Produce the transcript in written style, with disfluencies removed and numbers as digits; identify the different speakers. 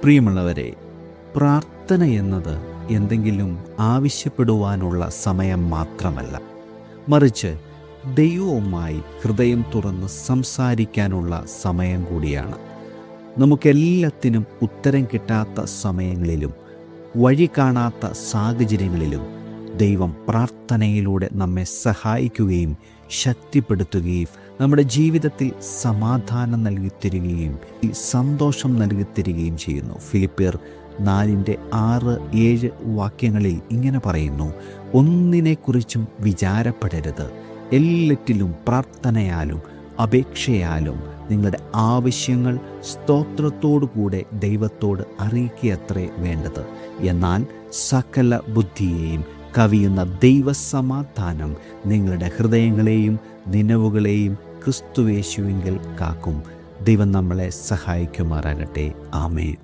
Speaker 1: പ്രിയമുള്ളവരെ, പ്രാർത്ഥന എന്നത് എന്തെങ്കിലും ആവശ്യപ്പെടുവാനുള്ള സമയം മാത്രമല്ല, മറിച്ച് ദൈവവുമായി ഹൃദയം തുറന്ന് സംസാരിക്കാനുള്ള സമയം കൂടിയാണ്. നമുക്കെല്ലാത്തിനും ഉത്തരം കിട്ടാത്ത സമയങ്ങളിലും വഴി കാണാത്ത സാഹചര്യങ്ങളിലും ദൈവം പ്രാർത്ഥനയിലൂടെ നമ്മെ സഹായിക്കുകയും ശക്തിപ്പെടുത്തുകയും നമ്മുടെ ജീവിതത്തിൽ സമാധാനം നൽകിത്തരികയും സന്തോഷം നൽകിത്തരികയും ചെയ്യുന്നു. ഫിലിപ്പിയർ 4:6-7 വാക്യങ്ങളിൽ ഇങ്ങനെ പറയുന്നു: ഒന്നിനെക്കുറിച്ചും വിചാരപ്പെടരുത്, എല്ലാറ്റിലും പ്രാർത്ഥനയാലും അപേക്ഷയാലും നിങ്ങളുടെ ആവശ്യങ്ങൾ സ്തോത്രത്തോടുകൂടെ ദൈവത്തോട് അറിയിക്കുകയത്രേ വേണ്ടത്. എന്നാൽ സകല ബുദ്ധിയെയും കവിയുന്ന ദൈവസമാധാനം നിങ്ങളുടെ ഹൃദയങ്ങളെയും നിനവുകളെയും ക്രിസ്തുയേശുവിങ്കൽ കാക്കും. ദൈവം നമ്മളെ സഹായിക്കുമാറാകട്ടെ. ആമേൻ.